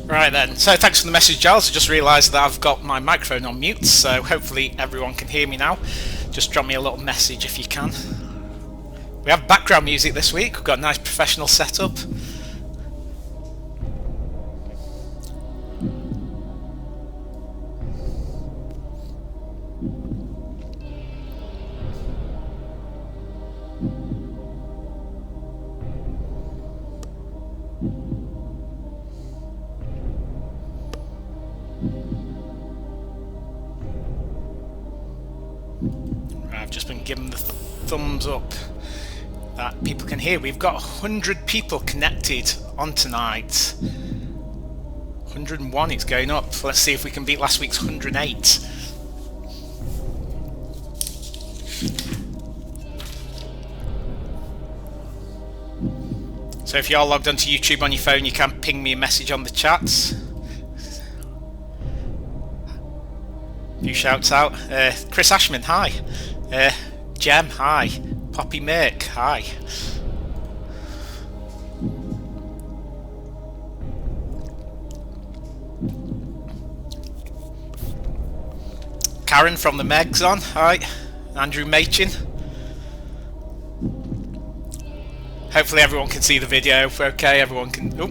Right then, so thanks for the message, Giles. I just realised that I've got my microphone on mute, so hopefully everyone can hear me now. Just drop me a little message if you can. We have background music this week. We've got a nice professional setup. I've just been given the thumbs up that people can hear. We've got 100 people connected on tonight. 101, it's going up. Let's see if we can beat last week's 108. So if you're logged onto YouTube on your phone, you can ping me a message on the chats. A few shouts out. Chris Ashman, hi. Jem, hi. Poppy Merck, hi. Karen from the Megs on, hi. Andrew Machin. Hopefully everyone can see the video. Okay, everyone can. Oh.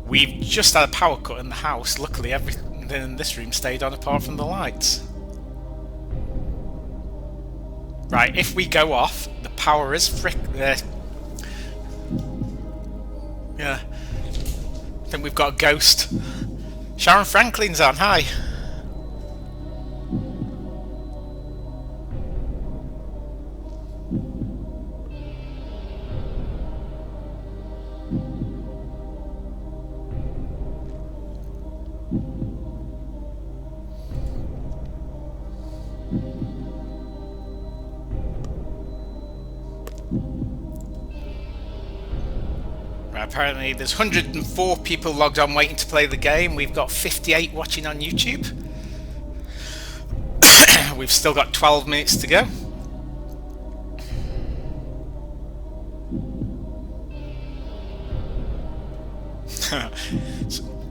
We've just had a power cut in the house. Luckily, everything in this room stayed on apart from the lights. Right, if we go off, the power is yeah. I think we've got a ghost. Sharon Franklin's on, hi. Apparently there's 104 people logged on waiting to play the game. We've got 58 watching on YouTube. We've still got 12 minutes to go.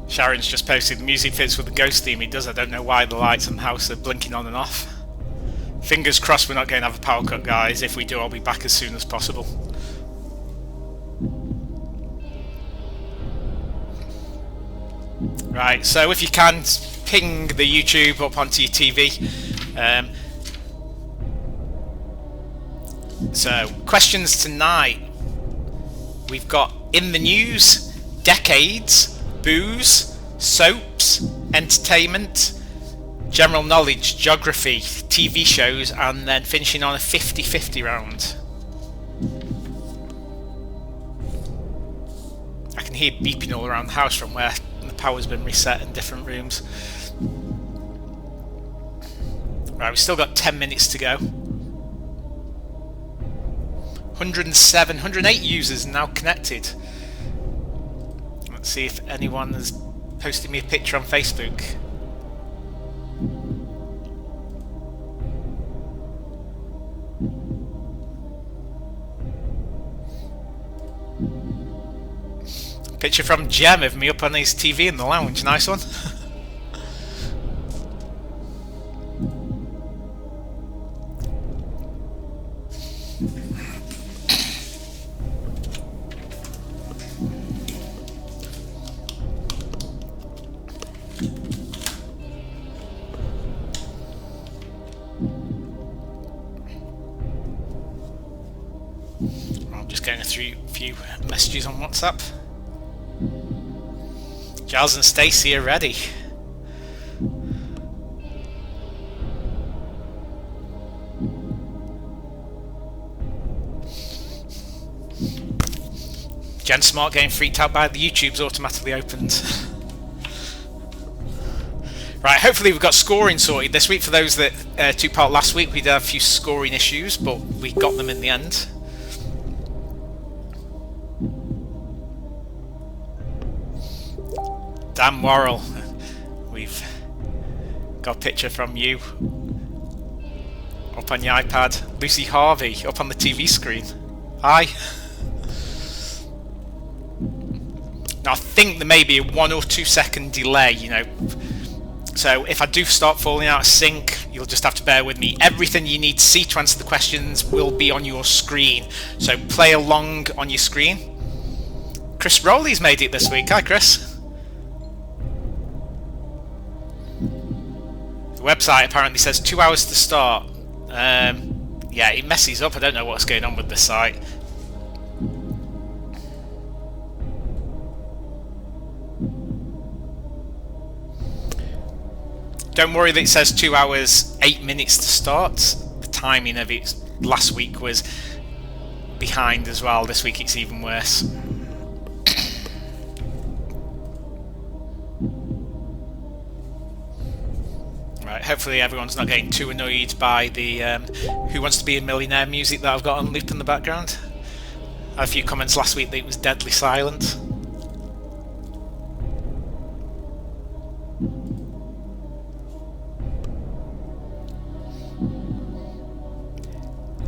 Sharon's just posted the music fits with the ghost theme. It does. I don't know why the lights in the house are blinking on and off. Fingers crossed we're not going to have a power cut, guys. If we do, I'll be back as soon as possible. Right, so if you can, ping the YouTube up onto your TV. So, questions tonight. We've got in the news, decades, booze, soaps, entertainment, general knowledge, geography, TV shows, and then finishing on a 50-50 round. I can hear beeping all around the house from where the power's been reset in different rooms. Right, we've still got 10 minutes to go. 107, 108 users now connected. Let's see if anyone has posted me a picture on Facebook. Picture from Jem of me up on his TV in the lounge. Nice one. I'm just getting through a few messages on WhatsApp. Giles and Stacey are ready. Jen Smart getting freaked out by the YouTube's automatically opened. Right, hopefully we've got scoring sorted this week. For those that took part last week, we did have a few scoring issues, but we got them in the end. Dan Worrell, we've got a picture from you up on your iPad. Lucy Harvey up on the TV screen. Hi. Now I think there may be a 1 or 2 second delay, you know, so if I do start falling out of sync, you'll just have to bear with me. Everything you need to see to answer the questions will be on your screen, so play along on your screen. Chris Rowley's made it this week. Hi Chris. The website apparently says 2 hours to start. Yeah, it messes up. I don't know what's going on with the site. Don't worry that it says 2 hours 8 minutes to start. The timing of it last week was behind as well. This week it's even worse. Right, hopefully everyone's not getting too annoyed by the Who Wants to Be a Millionaire music that I've got on loop in the background. I had a few comments last week that it was deadly silent.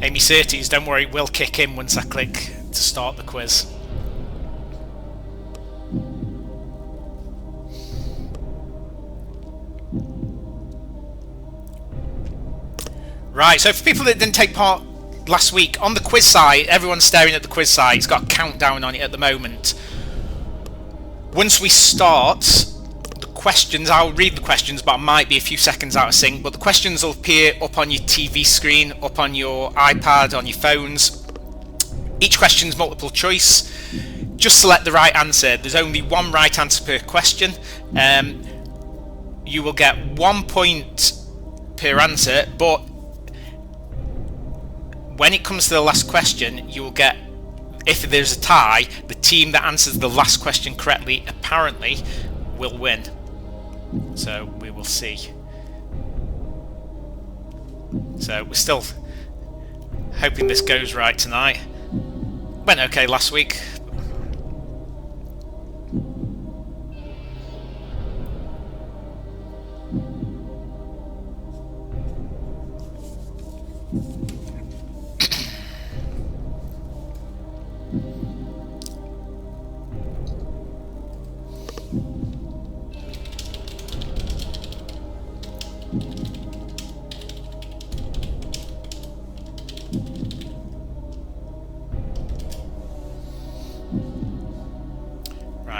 Amy Surtees, don't worry, it will kick in once I click to start the quiz. Right, so for people that didn't take part last week, on the quiz site, everyone's staring at the quiz site, it's got a countdown on it at the moment. Once we start, the questions, I'll read the questions, but I might be a few seconds out of sync, but the questions will appear up on your TV screen, up on your iPad, on your phones. Each question's multiple choice. Just select the right answer. There's only one right answer per question. You will get 1 point per answer, but when it comes to the last question, you will get, if there's a tie, the team that answers the last question correctly apparently will win. So we will see. So we're still hoping this goes right tonight. Went okay last week.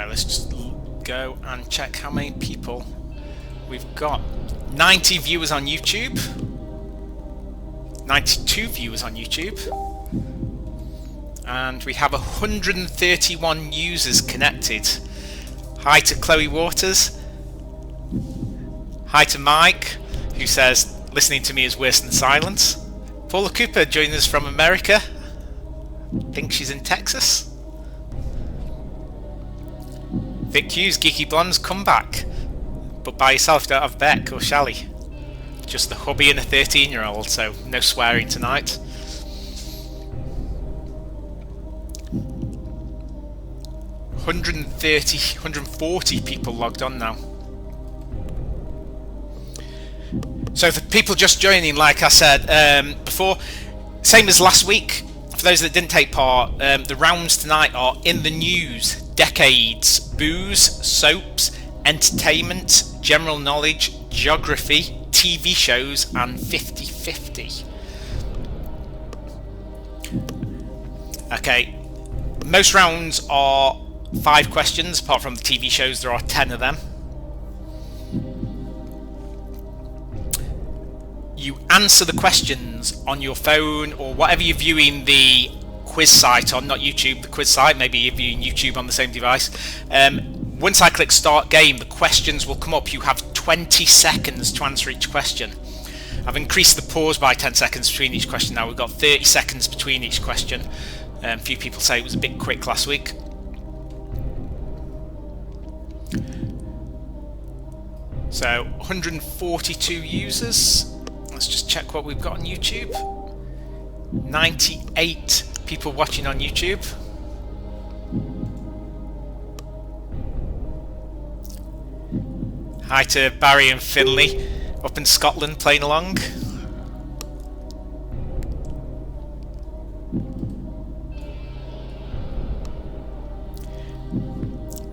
Let's just go and check how many people we've got. 90 viewers on YouTube, 92 viewers on YouTube, and we have 131 users connected. Hi to Chloe Waters. Hi to Mike, who says listening to me is worse than silence. Paula Cooper joining us from America. I think she's in Texas. Vic Hughes, Geeky Blondes, come back. But by yourself, don't have Beck or Shally. Just the hubby and a 13-year-old, so no swearing tonight. $140 people logged on now. So for people just joining, like I said before, same as last week, for those that didn't take part, the rounds tonight are in the news, decades, booze, soaps, entertainment, general knowledge, geography, TV shows, and 50-50. Okay, most rounds are 5 questions, apart from the TV shows, there are 10 of them. You answer the questions on your phone or whatever you're viewing the quiz site on, not YouTube, the quiz site, maybe you're viewing YouTube on the same device. Once I click start game, the questions will come up. You have 20 seconds to answer each question. I've increased the pause by 10 seconds between each question now. We've got 30 seconds between each question. A few people say it was a bit quick last week. So 142 users. Let's just check what we've got on YouTube. 98 people watching on YouTube. Hi to Barry and Finley up in Scotland playing along.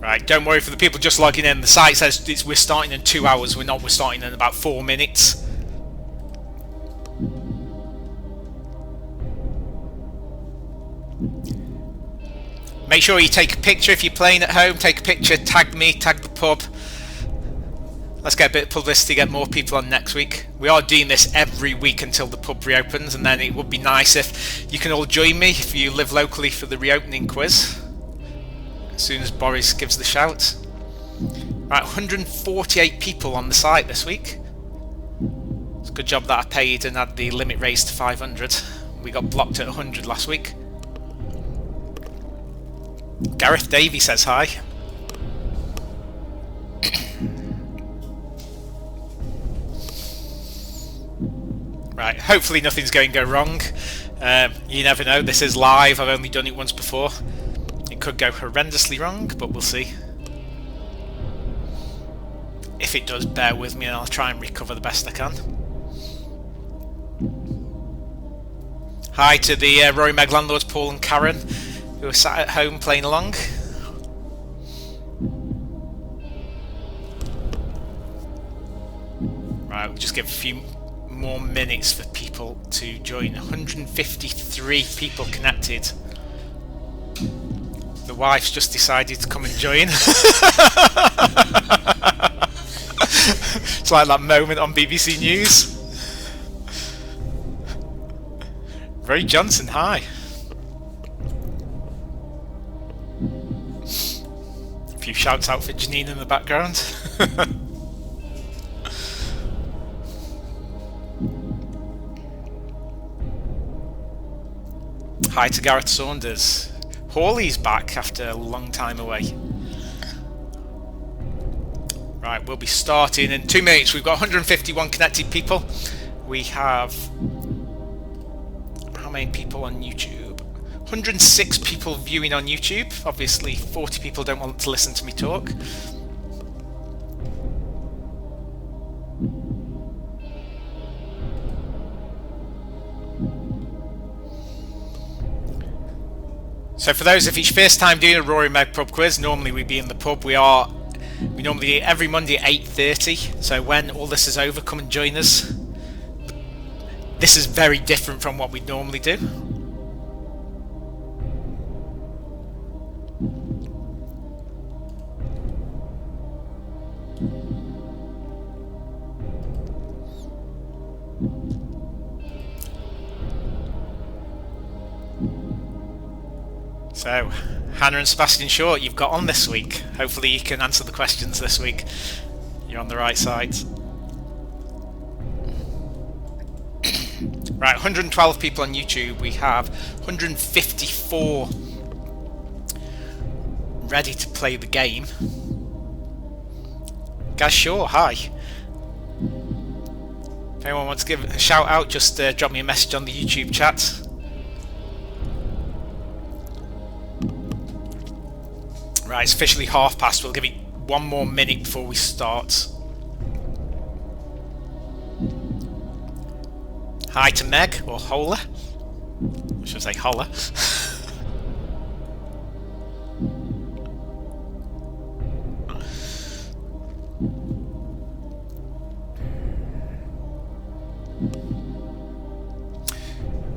Right, don't worry for the people just logging in. The site says we're starting in 2 hours. We're not. We're starting in about 4 minutes. Make sure you take a picture if you're playing at home. Take a picture, tag me, tag the pub. Let's get a bit of publicity, get more people on next week. We are doing this every week until the pub reopens, and then it would be nice if you can all join me if you live locally for the reopening quiz. As soon as Boris gives the shout. Right, 148 people on the site this week. It's a good job that I paid and had the limit raised to 500. We got blocked at 100 last week. Gareth Davey says hi. Right, hopefully nothing's going to go wrong. You never know, this is live, I've only done it once before. It could go horrendously wrong, but we'll see. If it does, bear with me and I'll try and recover the best I can. Hi to the Rory Meg landlords, Paul and Karen, who are sat at home playing along. Right, we'll just give a few more minutes for people to join. 153 people connected. The wife's just decided to come and join. It's like that moment on BBC News. Ray Johnson, hi. A few shouts out for Janine in the background. Hi to Gareth Saunders. Hawley's back after a long time away. Right, we'll be starting in 2 minutes. We've got 151 connected people. We have... how many people on YouTube? 106 people viewing on YouTube. Obviously 40 people don't want to listen to me talk. So for those, if it's first time doing a Rory Meg pub quiz, normally we'd be in the pub. We normally every Monday at 8:30. So when all this is over, come and join us. This is very different from what we'd normally do. So, Hannah and Sebastian Short, you've got on this week. Hopefully you can answer the questions this week. You're on the right side. Right, 112 people on YouTube. We have 154 ready to play the game. Guys, sure, hi. If anyone wants to give a shout out, just drop me a message on the YouTube chat. Right, it's officially past. We'll give it 1 more minute before we start. Hi to Meg, or Hola. I should say Holla.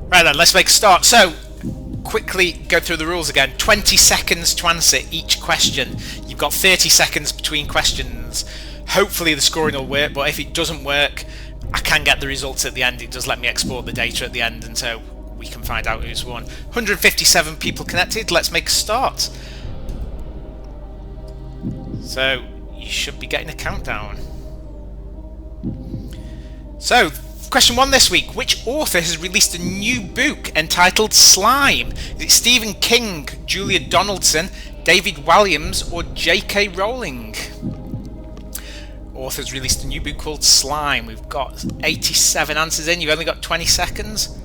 Right then, let's make a start. So, quickly go through the rules again. 20 seconds to answer each question. You've got 30 seconds between questions. Hopefully the scoring will work, but if it doesn't work, I can get the results at the end. It does let me export the data at the end, and so we can find out who's won. 157 people connected. Let's make a start. So you should be getting a countdown. So question 1 this week. Which author has released a new book entitled Slime? Is it Stephen King, Julia Donaldson, David Walliams, or J.K. Rowling? Author's released a new book called Slime. We've got 87 answers in. You've only got 20 seconds.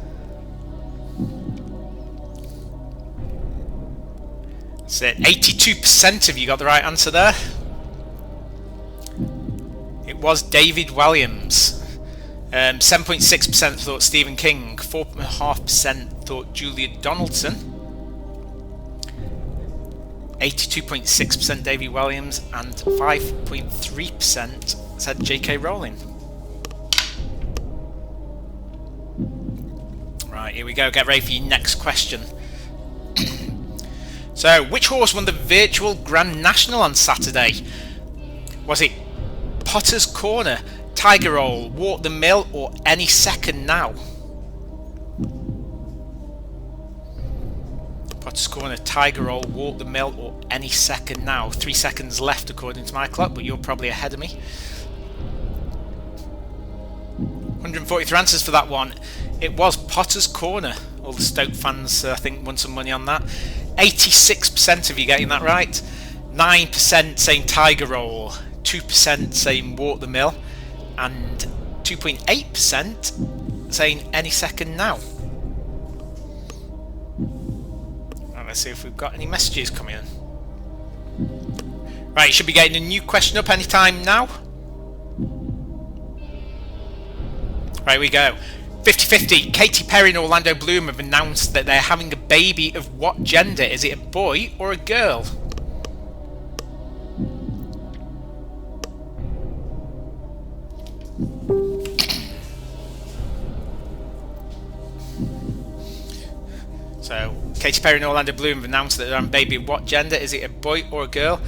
So 82% of you got the right answer there. It was David Walliams. 7.6% thought Stephen King. 4.5% thought Julia Donaldson. 82.6% Davy Williams, and 5.3% said J.K. Rowling. Right, here we go. Get ready for your next question. So, which horse won the virtual Grand National on Saturday? Was it Potter's Corner, Tiger Roll, Walk the Mill, or Any Second Now? Potter's Corner, Tiger Roll, Walk the Mill, or Any Second Now. 3 seconds left according to my clock, but you're probably ahead of me. 143 answers for that one. It was Potter's Corner. All the Stoke fans, I think, won some money on that. 86% of you getting that right. 9% saying Tiger Roll. 2% saying Walk the Mill. And 2.8% saying Any Second Now. Right, let's see if we've got any messages coming in. Right, you should be getting a new question up anytime now. Right, we go. 50-50. Katy Perry and Orlando Bloom have announced that they're having a baby of what gender? Is it a boy or a girl? So, Katy Perry and Orlando Bloom have announced that they're having a baby of what gender? Is it a boy or a girl?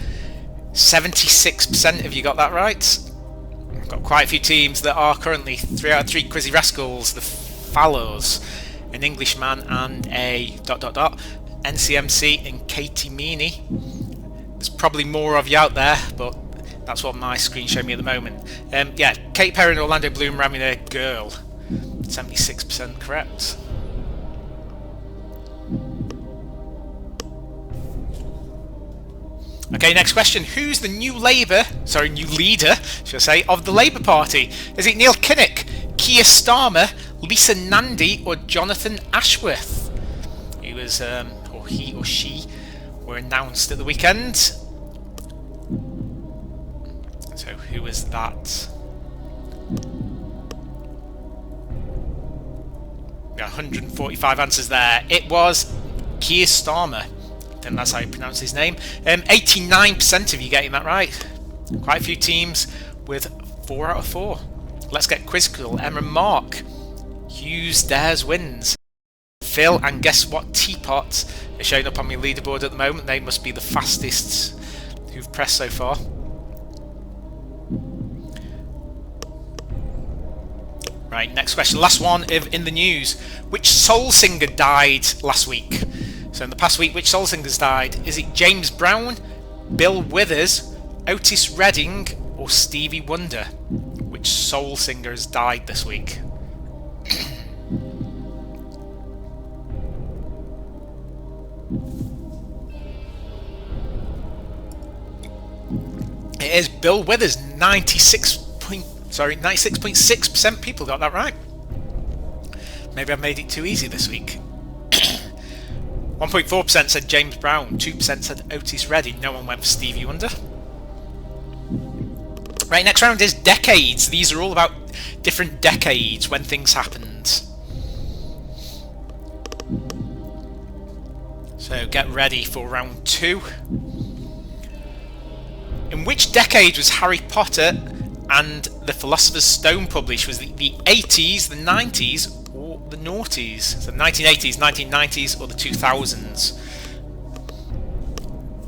76% of you got that right. Got quite a few teams that are currently 3 out of 3 Quizzy Rascals, the Fallows, an Englishman and a ... NCMC and Katie Meany. There's probably more of you out there, but that's what my screen showed me at the moment. Yeah, Katy Perry and Orlando Bloom are having a girl. 76% correct. Okay, next question. Who's the new leader, should I say, of the Labour Party? Is it Neil Kinnock, Keir Starmer, Lisa Nandy, or Jonathan Ashworth? He was, or he or she, were announced at the weekend. So who was that? Yeah, 145 answers there. It was Keir Starmer. And that's how you pronounce his name. 89% of you getting that right. Quite a few teams with 4 out of 4. Let's get quizzical. Emma and Mark. Hughes Dares wins. Phil and guess what teapot are showing up on my leaderboard at the moment. They must be the fastest who've pressed so far. Right, next question. Last one in the news. Which soul singer died last week? So in the past week, which soul singers died? Is it James Brown, Bill Withers, Otis Redding, or Stevie Wonder? Which soul singers died this week? It is Bill Withers. 96.6% people got that right. Maybe I've made it too easy this week. 1.4% said James Brown, 2% said Otis Redding, no one went for Stevie Wonder. Right, next round is decades. These are all about different decades when things happened. So get ready for round 2. In which decade was Harry Potter and the Philosopher's Stone published? Was it the 80s, the 90s, or the noughties? So 1980s, 1990s, or the 2000s?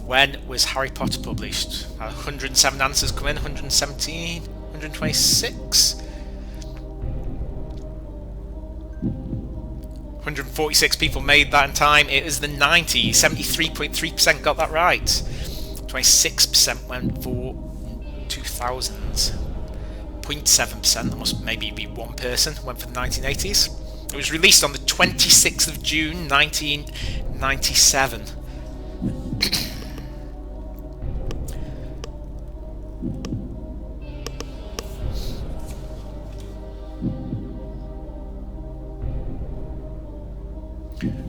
When was Harry Potter published? 107 answers come in, 117, 126. 146 people made that in time. It was the 90s. 73.3% got that right. 26% went for 2000s. 0.7%, that must maybe be one person, went for the 1980s. It was released on the 26th of June 1997.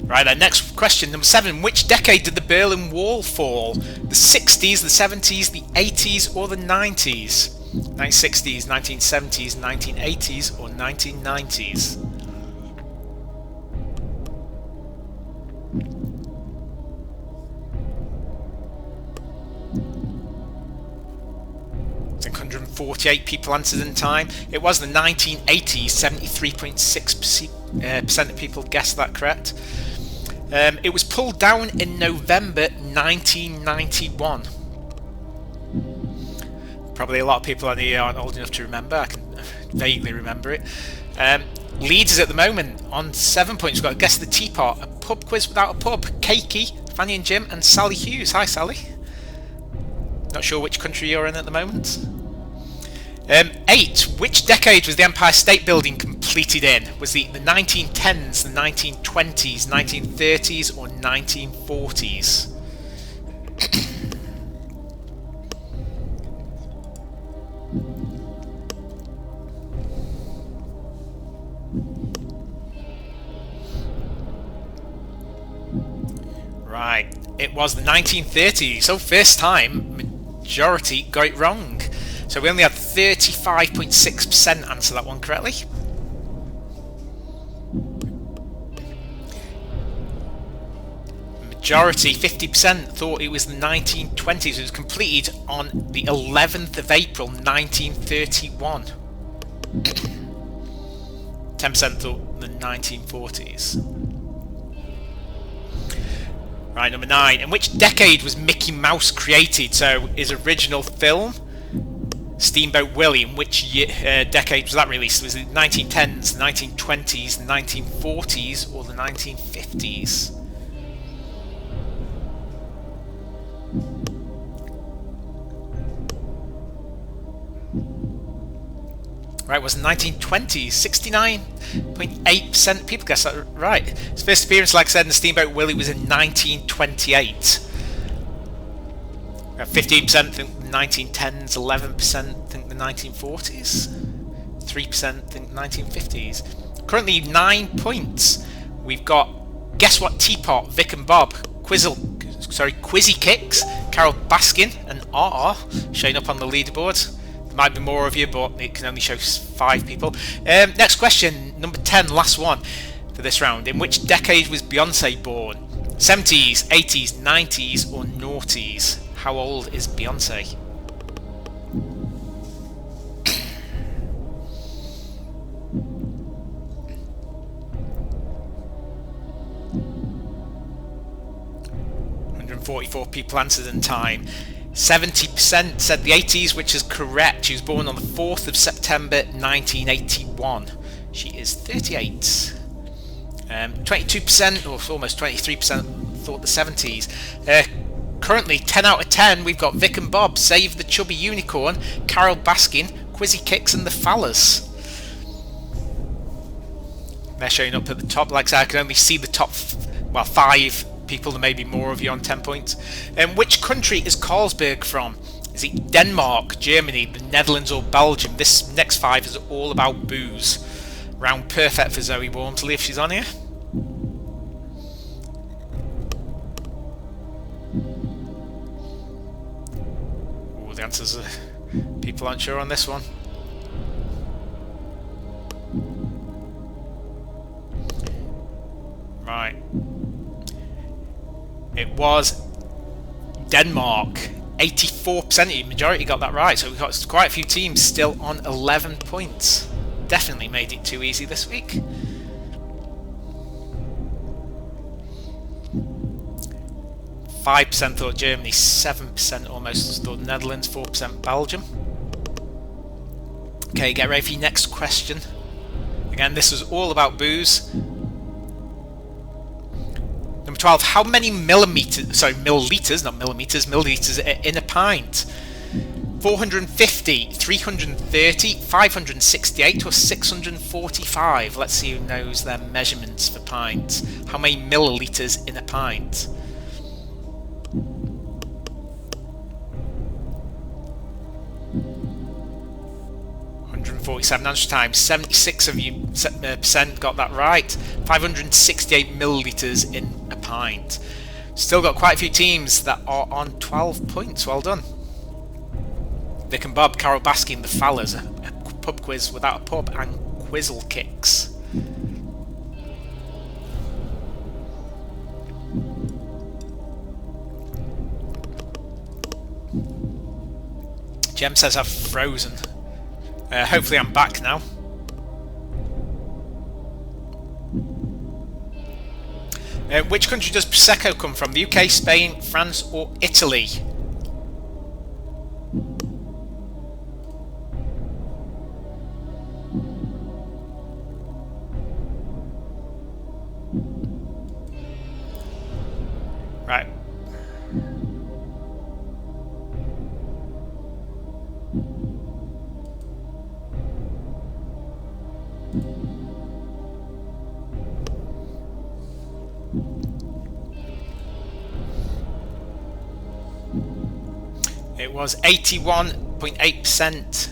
Right then, next question, number 7. Which decade did the Berlin Wall fall? The 60s, the 70s, the 80s, or the 90s? 1960s, 1970s, 1980s, or 1990s? 48 people answered in time. It was the 1980s, 73.6% of people guessed that correct. It was pulled down in November 1991. Probably a lot of people on here aren't old enough to remember. I can vaguely remember it. Leaders at the moment on 7 points. We've got Guess the Teapot, a pub quiz without a pub. Keiki, Fanny and Jim, and Sally Hughes. Hi, Sally. Not sure which country you're in at the moment. 8. Which decade was the Empire State Building completed in? Was it the 1910s, the 1920s, 1930s, or 1940s? Right, it was the 1930s. So first time, majority got it wrong. So we only had 35.6% answer that one correctly. Majority, 50%, thought it was the 1920s. It was completed on the 11th of April 1931. 10% thought the 1940s. Right, number 9. In which decade was Mickey Mouse created? So his original film, Steamboat Willie, in which decade was that released? Was it 1910s, 1920s, 1940s, or the 1950s? Right, it was 1920s. 69.8% of people guessed that right. His first appearance, like I said, in the Steamboat Willie was in 1928. 15% think the 1910s, 11% think the 1940s, 3% think the 1950s. Currently 9 points. We've got Guess What Teapot, Vic and Bob, Quizzy Kicks, Carol Baskin, and RR showing up on the leaderboard. There might be more of you, but it can only show 5 people. Next question, number 10, last one for this round. In which decade was Beyonce born? 70s, 80s, 90s, or noughties? How old is Beyonce? .44 people answered in time. 70% said the 80s, which is correct. She was born on the 4th of September 1981. She is 38. 22%, or almost 23%, thought the 70s. Currently 10 out of 10, we've got Vic and Bob, Save the Chubby Unicorn, Carol Baskin, Quizzy Kicks, and the Fallas. They're showing up at the top. Like I said, I can only see the top 5 people. There may be more of you on 10 points. Which country is Carlsberg from? Is it Denmark, Germany, the Netherlands, or Belgium? This next 5 is all about booze. Round perfect for Zoe Wormsley if she's on here. Oh, the answers are... people aren't sure on this one. Right. It was Denmark. 84% of the majority got that right, so we've got quite a few teams still on 11 points. Definitely made it too easy this week. .5% thought Germany, 7% almost thought Netherlands, 4% Belgium. Okay, get ready for your next question. Again, this was all about booze. Number 12, how many milliliters, not millimeters, milliliters in a pint? 450, 330, 568, or 645? Let's see who knows their measurements for pints. How many milliliters in a pint? .47 answer time. 76 of you percent got that right. 568 milliliters in a pint. Still got quite a few teams that are on 12 points. Well done. Vic and Bob, Carol Baskin, the Fallas, a pub quiz without a pub, and Quizzle Kicks. Jem says I've frozen. Hopefully I'm back now. Which country does Prosecco come from? The UK, Spain, France or Italy? Right. It was 81.8%.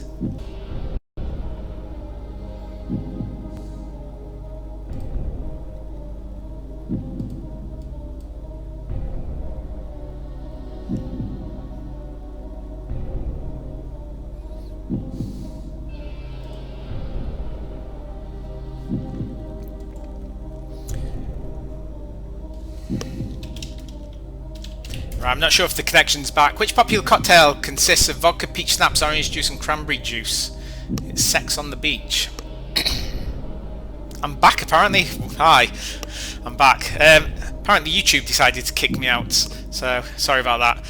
Right, I'm not sure if the connection's back. Which popular cocktail consists of vodka, peach schnapps, orange juice and cranberry juice? It's Sex on the Beach. I'm back apparently. Hi, I'm back. Apparently YouTube decided to kick me out, so sorry about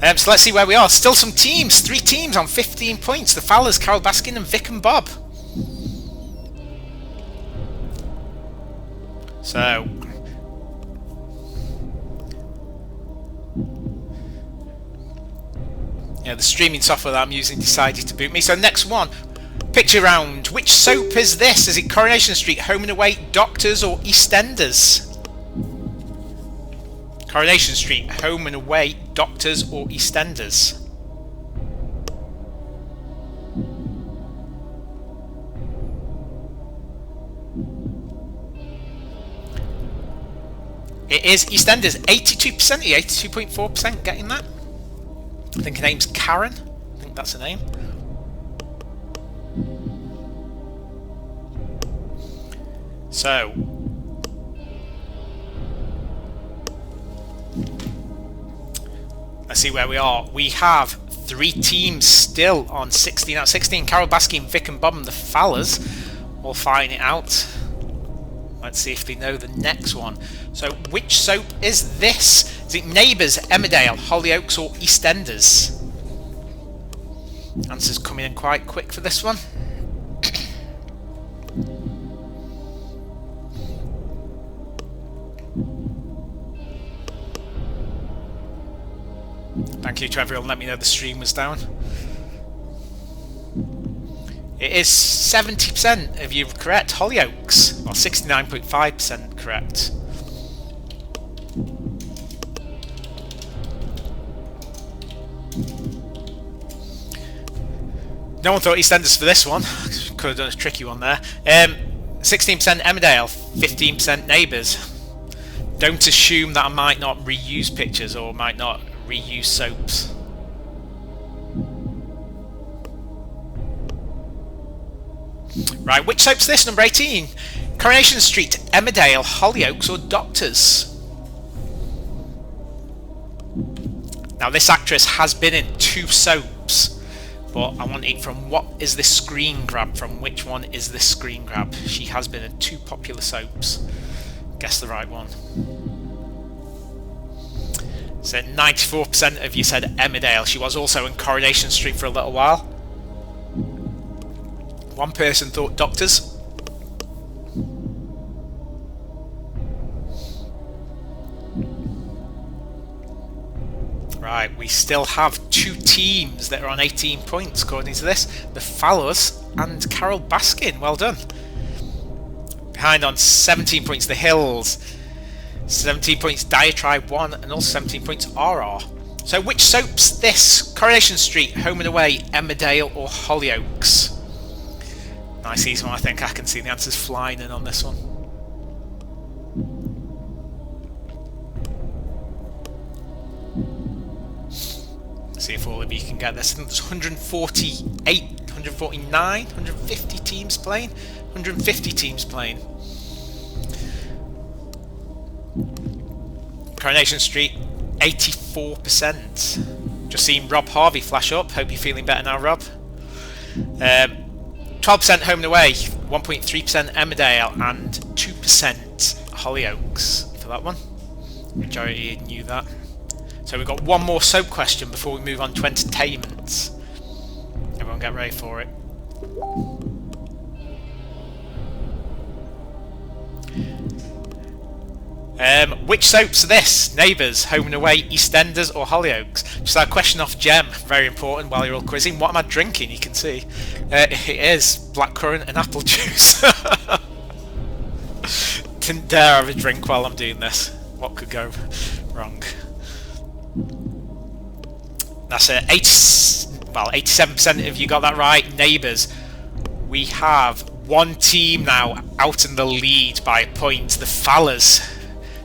that. So let's see where we are. Still some teams. 3 teams on 15 points. The Fowlers, Carol Baskin and Vic and Bob. So yeah, the streaming software that I'm using decided to boot me. So next one, picture round. Which soap is this? Is it Coronation Street, Home and Away, Doctors or EastEnders? Coronation Street, Home and Away, Doctors or EastEnders? It is EastEnders. 82%, 82.4% getting that. I think her name's Karen. I think that's her name. So let's see where we are. We have 3 teams still on 16 out of 16. Carol Baskin, Vic and Bob and the Fowlers all fighting it out. Let's see if they know the next one. So which soap is this? Is it Neighbours, Emmerdale, Hollyoaks or EastEnders? Answers coming in quite quick for this one. Thank you to everyone let me know the stream was down. It is 70% of you correct. Hollyoaks, or 69.5% correct. No one thought EastEnders for this one. Could have done a tricky one there. 16% Emmerdale, 15% Neighbours. Don't assume that I might not reuse pictures or might not reuse soaps. Right, which soap's this? Number 18. Coronation Street, Emmerdale, Hollyoaks or Doctors? Now this actress has been in 2 soaps, but I want it from what is this screen grab? From which one is this screen grab? She has been in 2 popular soaps. Guess the right one. So 94% of you said Emmerdale. She was also in Coronation Street for a little while. 1 person thought Doctors. Right, we still have 2 teams that are on 18 points according to this. The Fowlers and Carol Baskin. Well done. Behind on 17 points, The Hills. 17 points, Diatribe 1, and also 17 points, RR. So which soap's this? Coronation Street, Home and Away, Emmerdale or Hollyoaks? Nice easy one, I think. I can see the answers flying in on this one. Let's see if all of you can get this. I think there's 148, 149, 150 teams playing. 150 teams playing. Coronation Street, 84%. Just seen Rob Harvey flash up. Hope you're feeling better now, Rob. 12% Home and Away, 1.3% Emmerdale, and 2% Hollyoaks for that one. Majority knew that. So we've got one more soap question before we move on to entertainment. Everyone get ready for it. Which soaps are this? Neighbours, Home and Away, EastEnders or Hollyoaks? Just a question off Gem, very important while you're all quizzing. What am I drinking? You can see. It is blackcurrant and apple juice. Didn't dare have a drink while I'm doing this. What could go wrong? That's it. 87% of you got that right. Neighbours. We have one team now out in the lead by a point. The Fallers.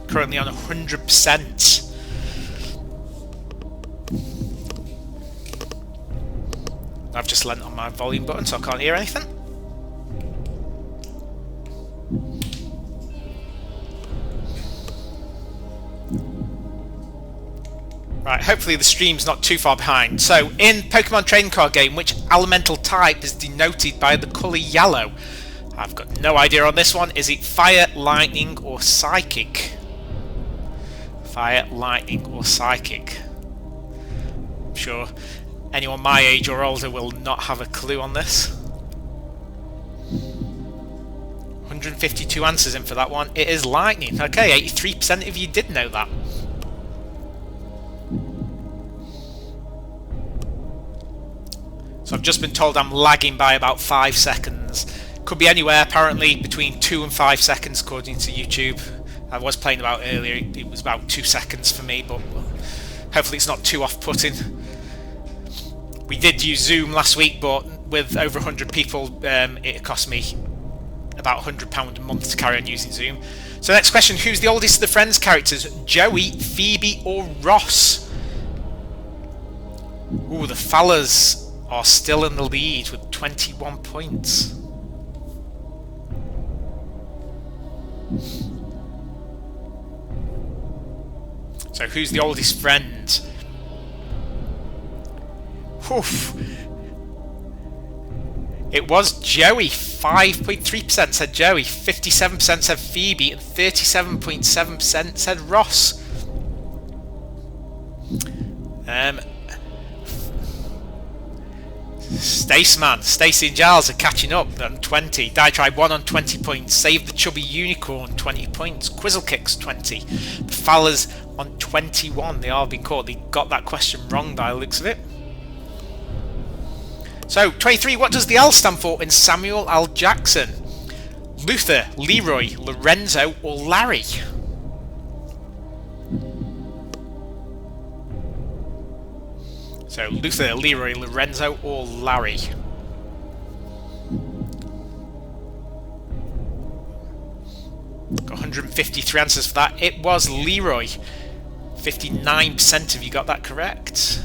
Currently on 100%. I've just leant on my volume button so I can't hear anything. Right, hopefully the stream's not too far behind. So, in Pokemon Trading Card Game, which elemental type is denoted by the colour yellow? I've got no idea on this one. Is it Fire, Lightning or Psychic? Fire, Lightning or Psychic? I'm sure anyone my age or older will not have a clue on this. 152 answers in for that one. It is Lightning. Okay, 83% of you did know that. So I've just been told I'm lagging by about 5 seconds. Could be anywhere apparently between 2 and 5 seconds according to YouTube. I was playing about earlier, it was about 2 seconds for me, but hopefully it's not too off-putting. We did use Zoom last week, but with over 100 people, it cost me about £100 a month to carry on using Zoom. So next question, who's the oldest of the Friends characters? Joey, Phoebe or Ross? Ooh, the Fallers are still in the lead with 21 points. So who's the oldest friend? Oof. It was Joey. 5.3% said Joey, 57% said Phoebe, and 37.7% said Ross. Stacey and Giles are catching up on 20. Diatribe 1 on 20 points. Save the Chubby Unicorn 20 points. Quizzlekicks 20. The Fallers on 21. They are being caught. They got that question wrong by the looks of it. So 23. What does the L stand for in Samuel L. Jackson? Luther, Leroy, Lorenzo, or Larry? So Luther, Leroy, Lorenzo or Larry? Got 153 answers for that. It was Leroy. 59% of you got that correct.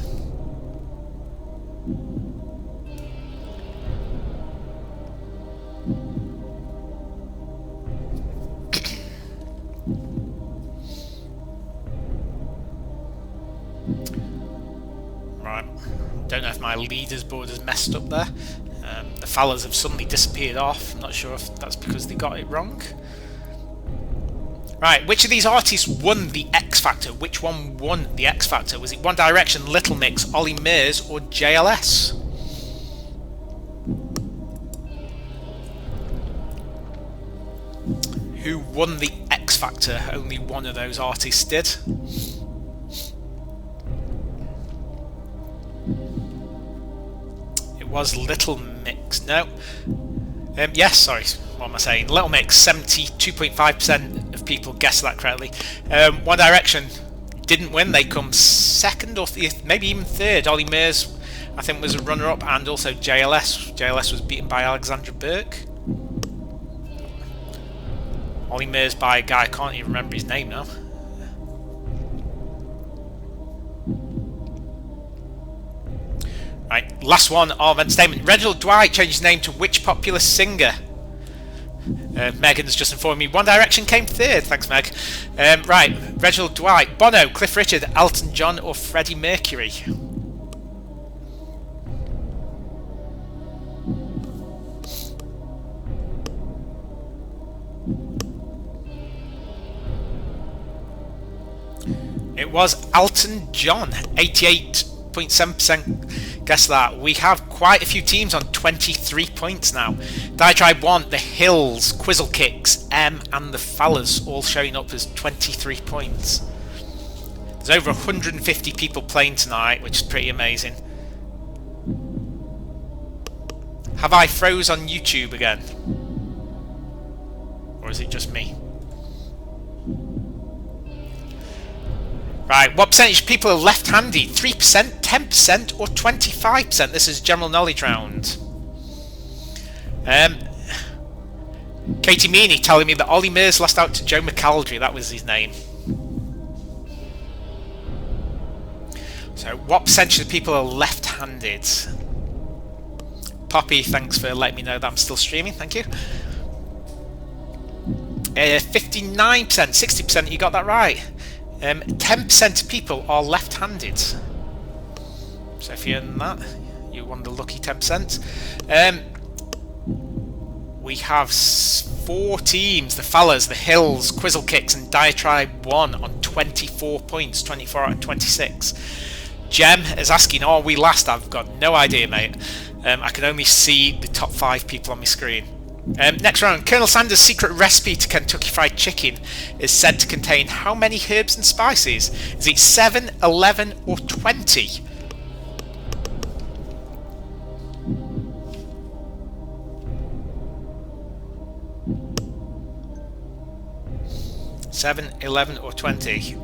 Don't know if my leaders board has messed up there. The Fallers have suddenly disappeared off. I'm not sure if that's because they got it wrong. Right, which of these artists won the X Factor? Which one won the X Factor? Was it One Direction, Little Mix, Ollie Murs, or JLS? Who won the X Factor? Only one of those artists did. Was Little Mix. No. Yes, sorry. What am I saying? Little Mix, 72.5% of people guessed that correctly. One Direction didn't win. They come second or maybe even third. Ollie Murs, I think, was a runner-up, and also JLS. JLS was beaten by Alexandra Burke. Ollie Murs by a guy, I can't even remember his name now. Right, last one of entertainment. Reginald Dwight changed his name to which popular singer? Megan's just informed me One Direction came third. Thanks, Meg. Right, Reginald Dwight, Bono, Cliff Richard, Elton John, or Freddie Mercury? It was Alton John, 88.7%. Guess that. We have quite a few teams on 23 points now. Diatribe 1, The Hills, Quizzle Kicks, M and the Fallas all showing up as 23 points. There's over 150 people playing tonight, which is pretty amazing. Have I froze on YouTube again? Or is it just me? Right, what percentage of people are left-handed? 3%, 10% or 25%? This is general knowledge round. Katie Meany telling me that Ollie Mears lost out to Joe McAldry. That was his name. So what percentage of people are left-handed? Poppy, thanks for letting me know that I'm still streaming. Thank you. 59%, 60%, you got that right. 10% of people are left-handed. So if you're in that, you're one of the lucky 10%. We have 4 teams, the Fallas, the Hills, Quizzle Kicks and Diatribe 1 on 24 points, 24 out of 26. Jem is asking, are we last? I've got no idea, mate. I can only see the top 5 people on my screen. Next round, Colonel Sanders' secret recipe to Kentucky Fried Chicken is said to contain how many herbs and spices? Is it 7, 11 or 20? Seven, 11 or 20?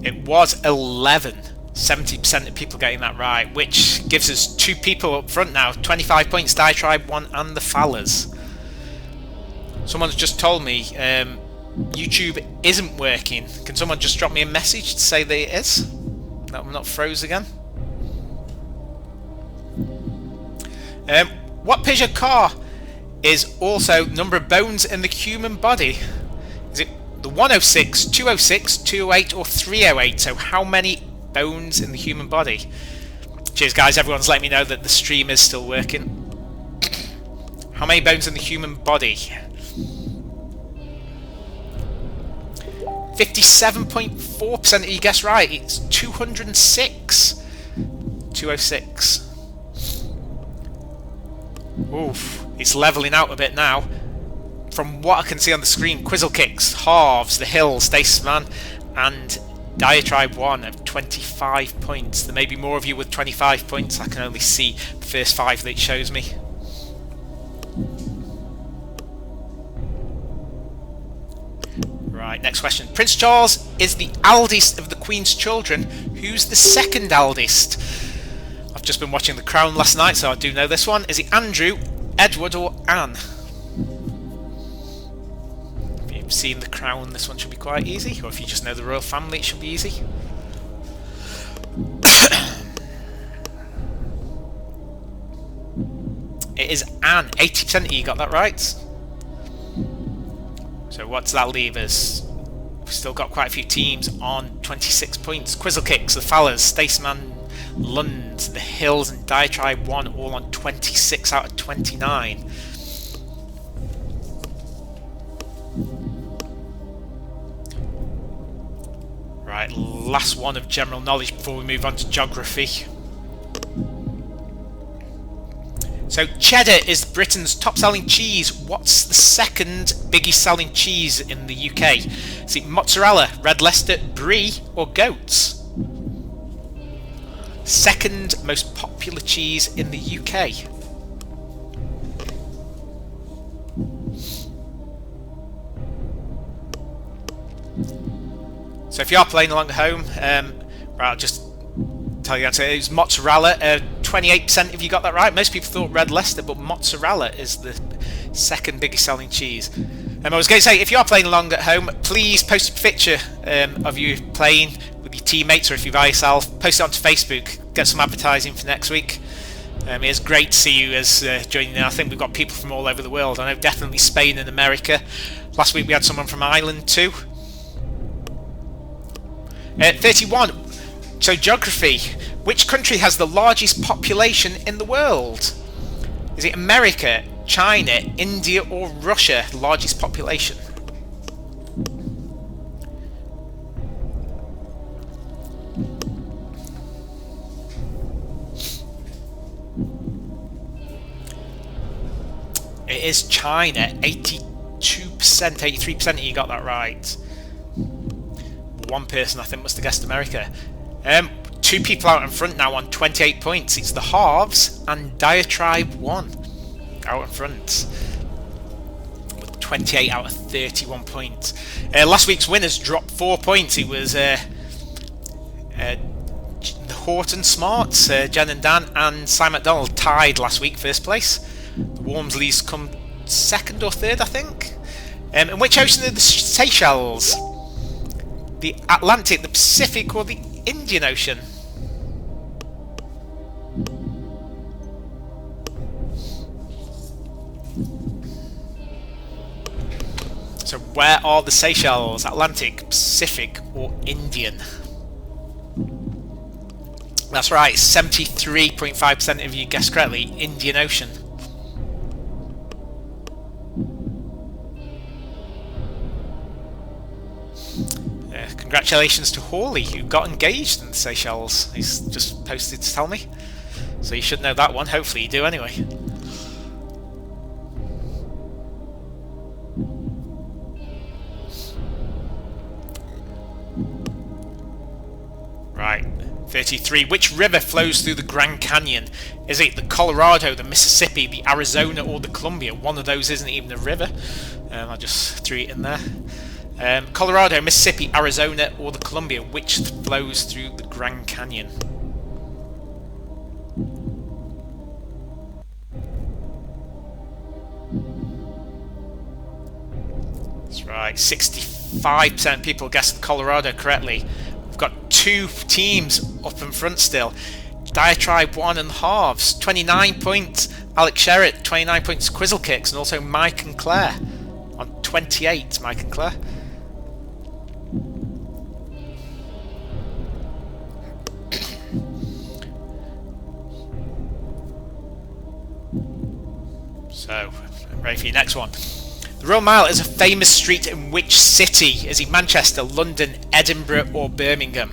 It was 11. 70% of people getting that right, which gives us 2 people up front now. 25 points, Diatribe 1 and the Fallas. Someone's just told me YouTube isn't working. Can someone just drop me a message to say that it is? That I'm not froze again. What Peugeot car is also number of bones in the human body? Is it the 106, 206, 208 or 308? So how many bones in the human body? Cheers guys, everyone's letting me know that the stream is still working. How many bones in the human body? 57.4% of you guessed right. It's 206. 206. Oof, it's levelling out a bit now. From what I can see on the screen, Quizzle Kicks, Halves, The Hill, Staceman and Diatribe 1 have 25 points. There may be more of you with 25 points. I can only see the first 5 that it shows me. Right, next question. Prince Charles is the eldest of the Queen's children. Who's the second eldest? I've just been watching The Crown last night, so I do know this one. Is it Andrew, Edward or Anne? If you've seen The Crown, this one should be quite easy. Or if you just know the royal family, it should be easy. It is Anne. 80% of you got that right. So what does that leave us? We've still got quite a few teams on 26 points. Quizzle Kicks, the Fallas, Staceman, Lund, the Hills and Diatribe 1 all on 26 out of 29. Right, last one of general knowledge before we move on to geography. So cheddar is Britain's top-selling cheese. What's the second biggest selling cheese in the UK? Is it mozzarella, red Leicester, brie or goats? Second most popular cheese in the UK. So if you are playing along at home, right, I'll just tell you the answer. It was mozzarella. 28% if you got that right. Most people thought red Leicester, but mozzarella is the second biggest selling cheese. I was going to say, if you are playing along at home, please post a picture of you playing with your teammates, or if you're by yourself, post it onto Facebook. Get some advertising for next week. It's great to see you as joining in. I think we've got people from all over the world. I know definitely Spain and America. Last week we had someone from Ireland too. 31. So geography. Which country has the largest population in the world? Is it America, China, India or Russia? Largest population. It is China, 82%, 83% you got that right. One person I think must have guessed America. Two people out in front now on 28 points. It's the Halves and Diatribe 1 out in front with 28 out of 31 points. Last week's winners dropped 4 points. It was the Horton Smarts, Jen and Dan, and Simon McDonald tied last week, first place. The Wormsleys come second or third, I think. In which ocean are the Seychelles? The Atlantic, the Pacific, or the Indian Ocean? So where are the Seychelles? Atlantic, Pacific, or Indian? That's right, 73.5% of you guessed correctly, Indian Ocean. Congratulations to Hawley, who got engaged in the Seychelles. He's just posted to tell me. So you should know that one. Hopefully you do anyway. Right, 33. Which river flows through the Grand Canyon? Is it the Colorado, the Mississippi, the Arizona, or the Columbia? One of those isn't even a river. I just threw it in there. Colorado, Mississippi, Arizona, or the Columbia, which flows through the Grand Canyon? That's right, 65% of people guessed Colorado correctly. We've got two teams up in front still. Diatribe 1 and Halves, 29 points. Alex Sherritt, 29 points. Quizzle Kicks, and also Mike and Claire on 28. Mike and Claire. So, I'm ready for your next one. The Royal Mile is a famous street in which city? Is it Manchester, London, Edinburgh, or Birmingham?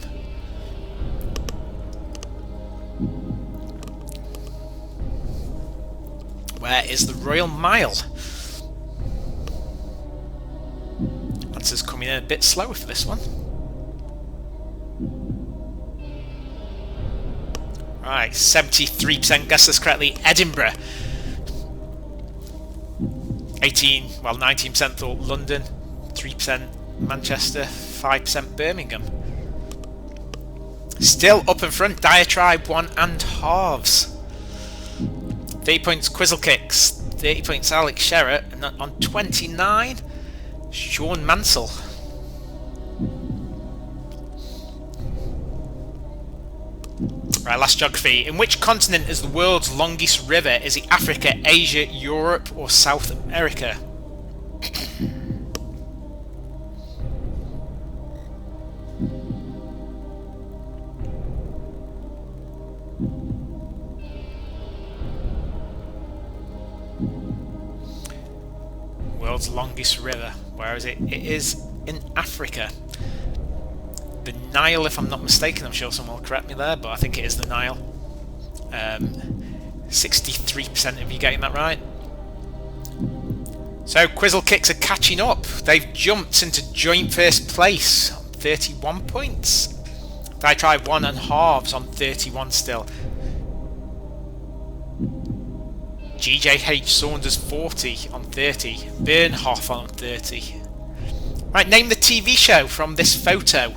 Where is the Royal Mile? Answers coming in a bit slower for this one. Right, 73% guessed this correctly. Edinburgh. 19% thought London, 3% Manchester, 5% Birmingham. Still up in front, Diatribe 1 and Halves. 30 points Quizzle Kicks, 30 points Alex Sherritt, and on 29, Sean Mansell. Right, last geography. In which continent is the world's longest river? Is it Africa, Asia, Europe, or South America? World's longest river. Where is it? It is in Africa. The Nile, if I'm not mistaken. I'm sure someone will correct me there, but I think it is the Nile. 63% of you getting that right. So Quizzle Kicks are catching up. They've jumped into joint first place on 31 points. Diatribe 1 and Halves on 31 still. GJH Saunders 40 on 30. Bernhoff on 30. Right, name the TV show from this photo.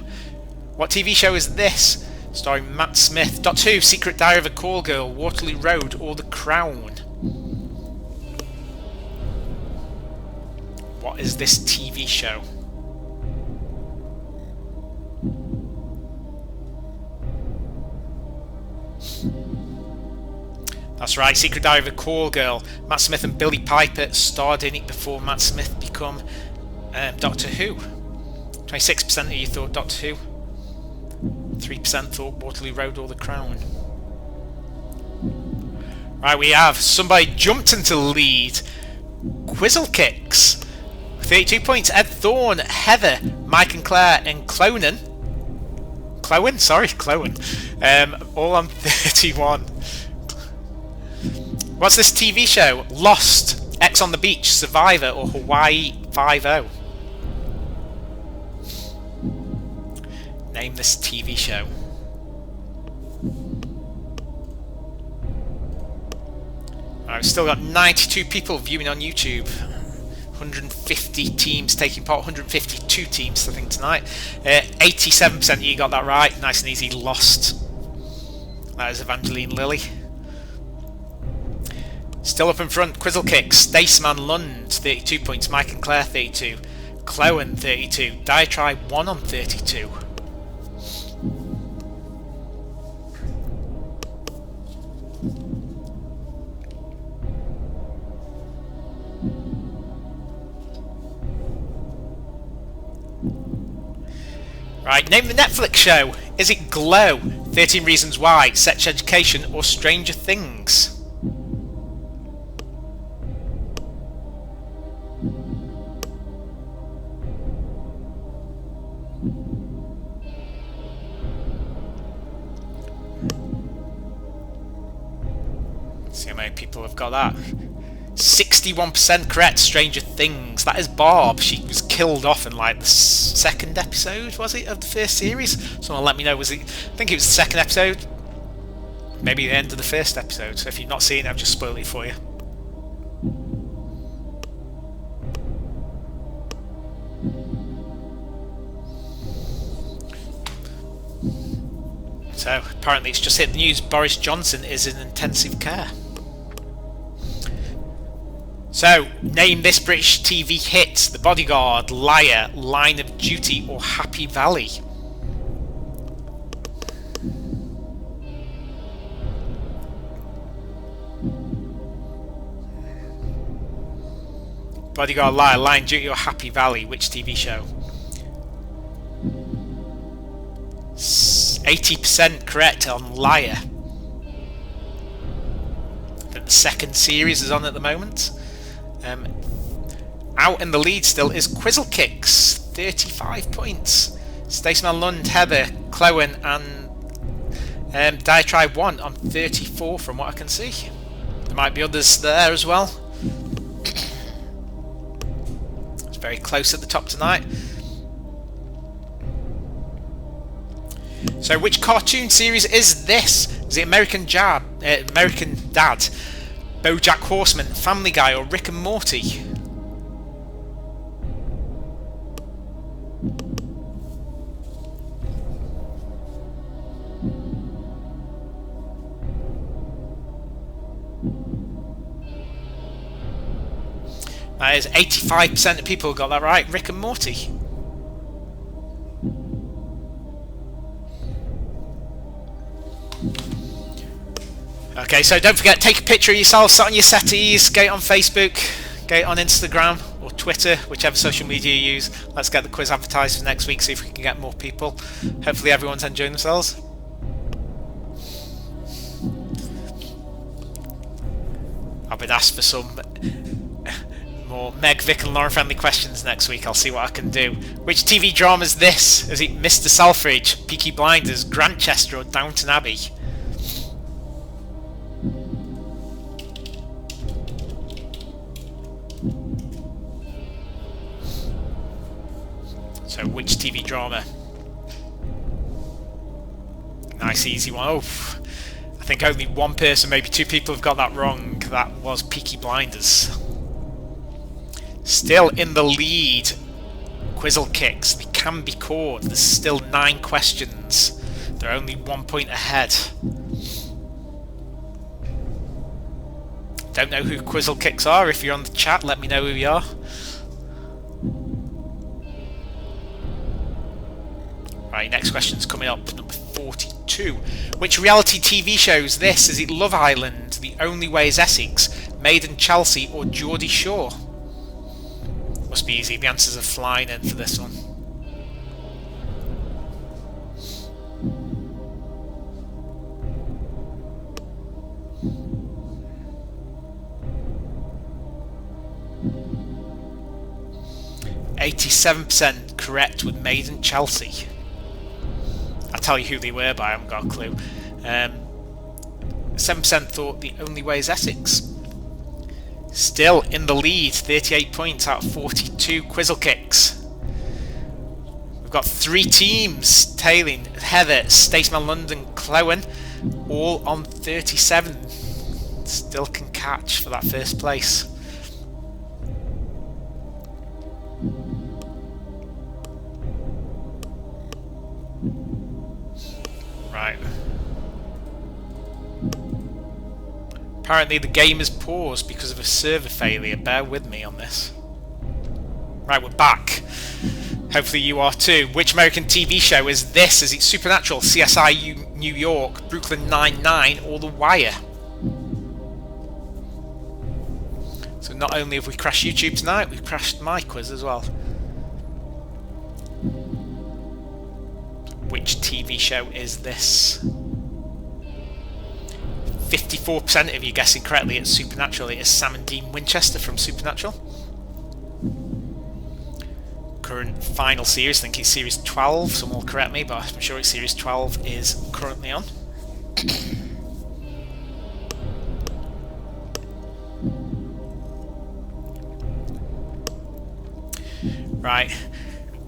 What TV show is this? Starring Matt Smith. Doctor Who, Secret Diary of a Call Girl, Waterloo Road, or The Crown? What is this TV show? That's right, Secret Diary of a Call Girl. Matt Smith and Billy Piper starred in it before Matt Smith became Doctor Who. 26% of you thought Doctor Who. 3% thought Waterloo Road or The Crown. Right, we have somebody jumped into the lead. Quizzle Kicks. 32 points. Ed Thorne, Heather, Mike and Claire, and Clowen. All on 31. What's this TV show? Lost, X on the Beach, Survivor, or Hawaii 5-0? Name this TV show. I've still got 92 people viewing on YouTube. 150 teams taking part, 152 teams I think tonight. 87% of you got that right. Nice and easy. Lost. That is Evangeline Lilly. Still up in front, Quizzle Kicks, Staceman Lund, 32 points, Mike and Claire, 32, Clowen, 32, Diatribe 1 on 32. Right, name the Netflix show. Is it Glow, 13 Reasons Why, Sex Education, or Stranger Things? See how many people have got that. 61% correct, Stranger Things. That is Barb. She was killed off in like the second episode, was it, of the first series? Someone let me know, was it? I think it was the second episode. Maybe the end of the first episode. So if you've not seen it, I've just spoiled it for you. So apparently it's just hit the news. Boris Johnson is in intensive care. So, name this British TV hit: The Bodyguard, Liar, Line of Duty, or Happy Valley. Bodyguard, Liar, Line of Duty, or Happy Valley. Which TV show? 80% correct on Liar. I think the second series is on at the moment. Out in the lead still is Quizzle Kicks, 35 points. Staceman Lund, Heather, Clowen, and Diatribe 1 on 34 from what I can see. There might be others there as well. It's very close at the top tonight. So which cartoon series is this? Is it American Dad, BoJack Horseman, Family Guy, or Rick and Morty? That is 85% of people got that right. Rick and Morty. Okay, so don't forget, take a picture of yourself, sit on your settees, get it on Facebook, get it on Instagram or Twitter, whichever social media you use. Let's get the quiz advertised for next week, see if we can get more people. Hopefully everyone's enjoying themselves. I've been asked for some more Meg, Vic and Lauren friendly questions next week. I'll see what I can do. Which TV drama is this? Is it Mr. Selfridge, Peaky Blinders, Grantchester, or Downton Abbey? So which TV drama? Nice easy one. Oh, I think only one person, maybe two people have got that wrong. That was Peaky Blinders. Still in the lead, Quizzle Kicks. They can be caught. There's still 9 questions. They're only 1 point ahead. Don't know who Quizzle Kicks are. If you're on the chat, let me know who you are. Right, next question's coming up, number 42. Which reality TV show is this? Is it Love Island, The Only Way is Essex, Made in Chelsea, or Geordie Shore? Must be easy. The answers are flying in for this one. 87% correct with Maiden Chelsea. I'll tell you who they were, but I haven't got a clue. 7% thought the only way is Essex. Still in the lead, 38 points out of 42 Quizzle Kicks. We've got 3 teams tailing: Heather, Staceman London, Clowen, all on 37. Still can catch for that first place. Right. Apparently the game is paused because of a server failure. Bear with me on this. Right, we're back. Hopefully you are too. Which American TV show is this? Is it Supernatural, CSI New York, Brooklyn Nine-Nine, or The Wire? So not only have we crashed YouTube tonight, we've crashed my quiz as well. Which TV show is this? 54% of you guessing correctly. It's Supernatural. It is Sam and Dean Winchester from Supernatural. Current final series, I think it's series 12, someone will correct me, but I'm sure it's series 12 is currently on. Right,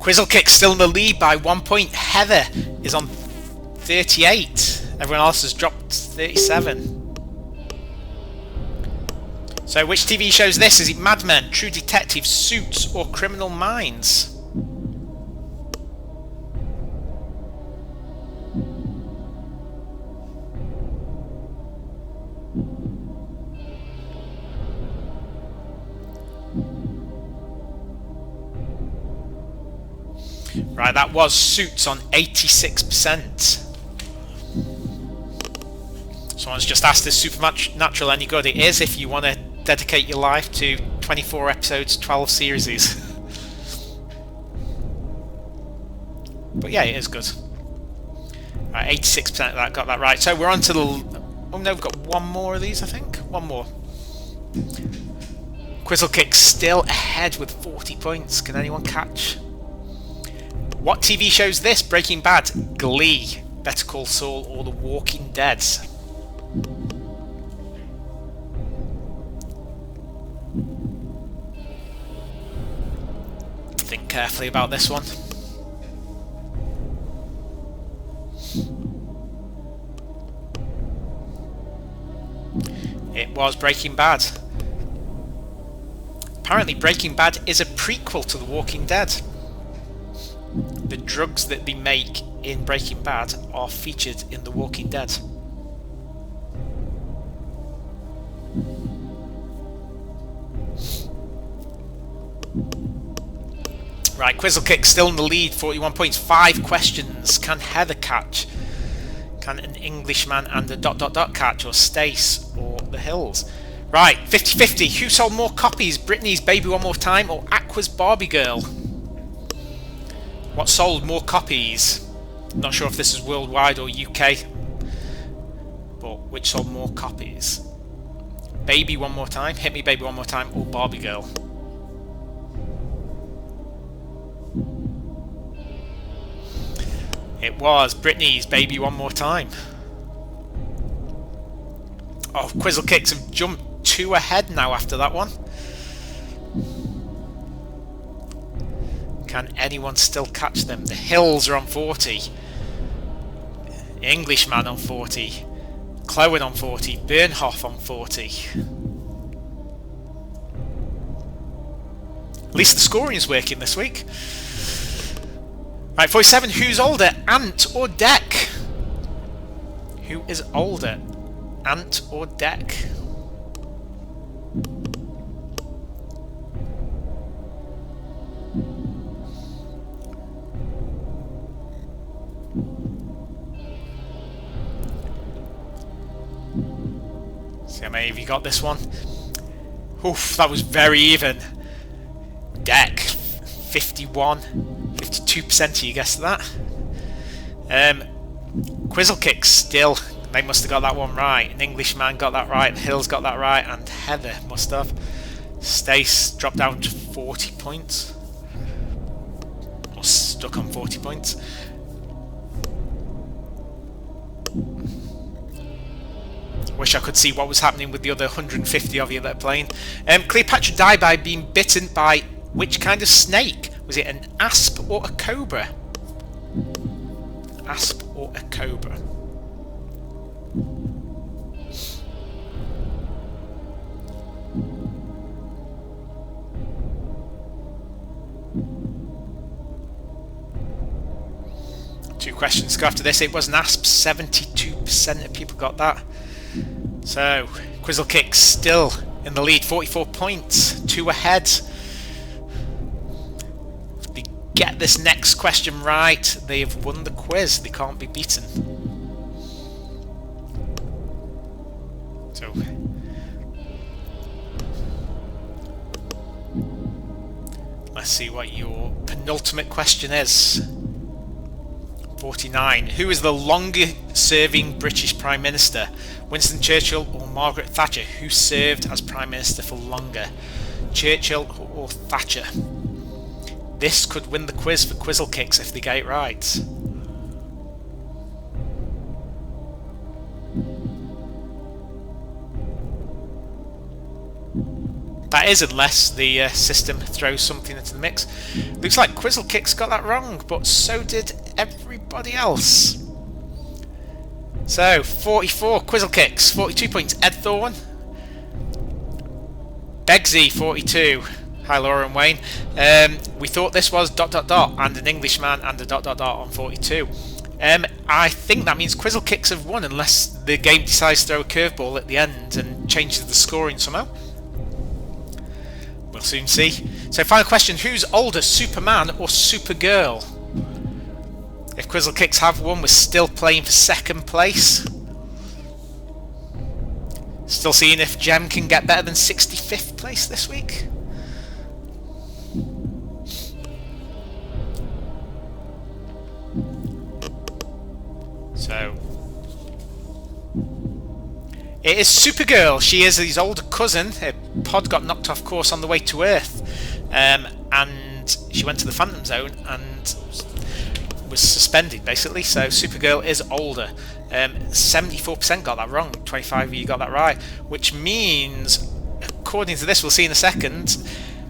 Quizzle Kick still in the lead by 1 point. Heather is on 38. Everyone else has dropped 37. So which TV show is this? Is it Mad Men, True Detective, Suits, or Criminal Minds? Right, that was Suits on 86%. Someone's just asked, is Supernatural any good? It is if you want to dedicate your life to 24 episodes, 12 series. But yeah, it is good. Right, 86% of that got that right. So we're on to the... Oh no, we've got one more of these, I think. One more. Quizzle Kick still ahead with 40 points. Can anyone catch? What TV show is this? Breaking Bad, Glee, Better Call Saul, or The Walking Dead? Think carefully about this one. It was Breaking Bad. Apparently Breaking Bad is a prequel to The Walking Dead. The drugs that they make in Breaking Bad are featured in The Walking Dead. Right, Quizzle Kick still in the lead, 41 points, 5 questions. Can Heather catch? Can an Englishman and a ... catch, or Stace, or The Hills? Right, 50-50. Who sold more copies? Britney's Baby One More Time or Aqua's Barbie Girl? What sold more copies? Not sure if this is worldwide or UK, but which sold more copies? Baby One More Time, Hit Me Baby One More Time, or Barbie Girl? It was Britney's Baby One More Time. Oh, Quizzle Kicks have jumped 2 ahead now after that one. Can anyone still catch them? The Hills are on 40. Englishman on 40. Clowen on 40. Bernhoff on 40. At least the scoring is working this week. Right, 47. Who's older, Ant or Deck? Who is older, Ant or Deck? See how many of you got this one? Oof, that was very even. Deck, 51. 52% of you guessed that. Quizzle Kick still, they must have got that one right. An Englishman got that right, Hills got that right, and Heather must have. Stace dropped down to 40 points. stuck on 40 points. Wish I could see what was happening with the other 150 of you that are playing. Cleopatra died by being bitten by which kind of snake? Was it an asp or a cobra? Asp or a cobra? Two questions to go after this. It was an asp. 72% of people got that. So, Quizzle Kicks still in the lead, 44 points, 2 ahead. If they get this next question right, they have won the quiz. They can't be beaten. So, let's see what your penultimate question is. 49. Who is the longest-serving British Prime Minister? Winston Churchill or Margaret Thatcher? Who served as Prime Minister for longer? Churchill or Thatcher? This could win the quiz for Quizzle Kicks if they get it right. That is, unless the system throws something into the mix. Looks like Quizzle Kicks got that wrong, but so did everybody else. So, 44 Quizzle Kicks, 42 points. Ed Thorne. Begsy, 42. Hi, Laura and Wayne. We thought this was ... and an Englishman and a ... on 42. I think that means Quizzle Kicks have won, unless the game decides to throw a curveball at the end and changes the scoring somehow. We'll soon see. So, final question: who's older, Superman or Supergirl? If Quizzle Kicks have won, we're still playing for second place. Still seeing if Gem can get better than 65th place this week. So, it is Supergirl. She is his older cousin. Her pod got knocked off course on the way to Earth, and she went to the Phantom Zone and was suspended, basically. So Supergirl is older. 74% got that wrong. 25 of you got that right, which means, according to this, we'll see in a second,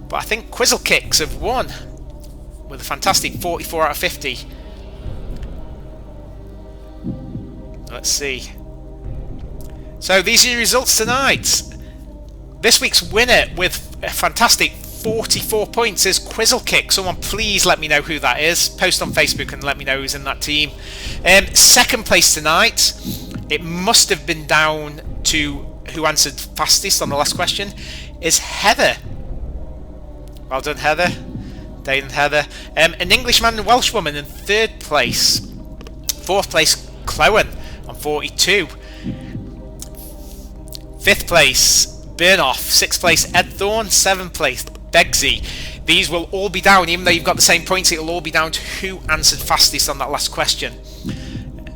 but I think Quizzle Kicks have won with a fantastic 44 out of 50. Let's see. So these are your results tonight. This week's winner with a fantastic 44 points is Quizzle Kick. Someone please let me know who that is. Post on Facebook and let me know who's in that team. Second place tonight, it must have been down to who answered fastest on the last question, is Heather. Well done, Heather. Dane and Heather. An Englishman and a Welshwoman in third place. Fourth place, Clowen on 42. Fifth place, Burnoff. Sixth place, Ed Thorne. Seventh place, Begsy. These will all be down, even though you've got the same points, it'll all be down to who answered fastest on that last question.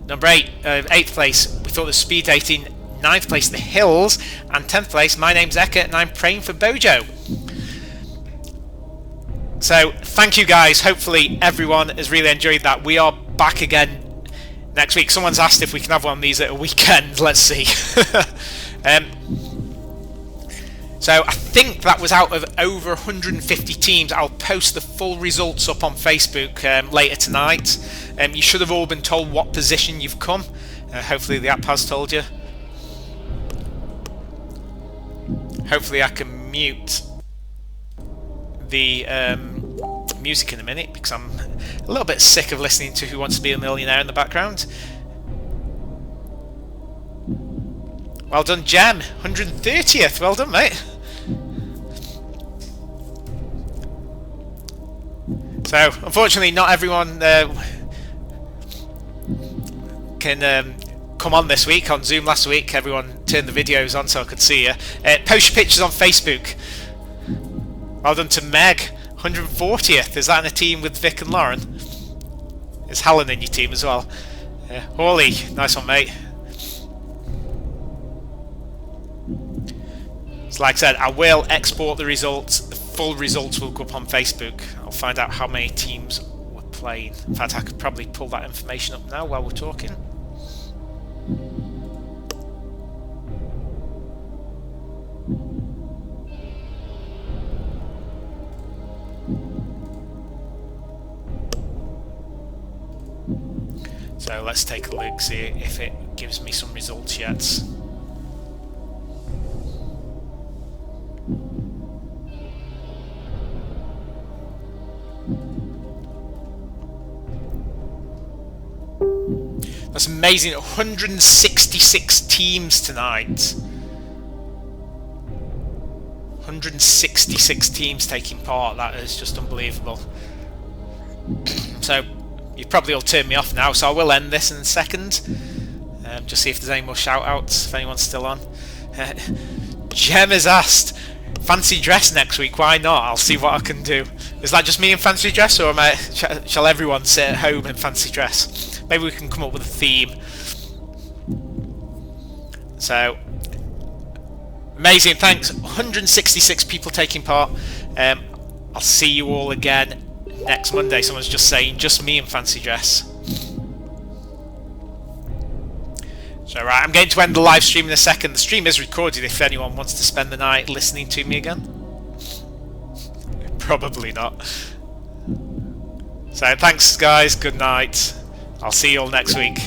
Number 8, 8th place, we thought the speed dating. 9th place, The Hills. And 10th place, my name's Ecke and I'm praying for Bojo. So, thank you guys. Hopefully everyone has really enjoyed that. We are back again next week. Someone's asked if we can have one of these at a weekend. Let's see. So I think that was out of over 150 teams. I'll post the full results up on Facebook later tonight. You should have all been told what position you've come. Hopefully the app has told you. Hopefully I can mute the music in a minute, because I'm a little bit sick of listening to Who Wants to Be a Millionaire in the background. Well done, Jem. 130th. Well done, mate. So, unfortunately, not everyone can come on this week. On Zoom last week, everyone turned the videos on so I could see you. Post your pictures on Facebook. Well done to Meg. 140th. Is that in a team with Vic and Lauren? Is Helen in your team as well? Hawley. Nice one, mate. So like I said, I will export the results. The full results will go up on Facebook. I'll find out how many teams were plane. In fact, I could probably pull that information up now while we're talking. So let's take a look, see if it gives me some results yet. That's amazing. 166 teams tonight. 166 teams taking part. That is just unbelievable. So you probably all turned me off now, so I will end this in a second. Just see if there's any more shout outs, if anyone's still on. Jem has asked, fancy dress next week, why not? I'll see what I can do. Is that just me in fancy dress, or shall everyone sit at home in fancy dress? Maybe we can come up with a theme. So, amazing, thanks. 166 people taking part. I'll see you all again next Monday. Someone's just saying, just me in fancy dress. So right, I'm going to end the live stream in a second. The stream is recorded if anyone wants to spend the night listening to me again. Probably not. So thanks guys, good night. I'll see you all next week.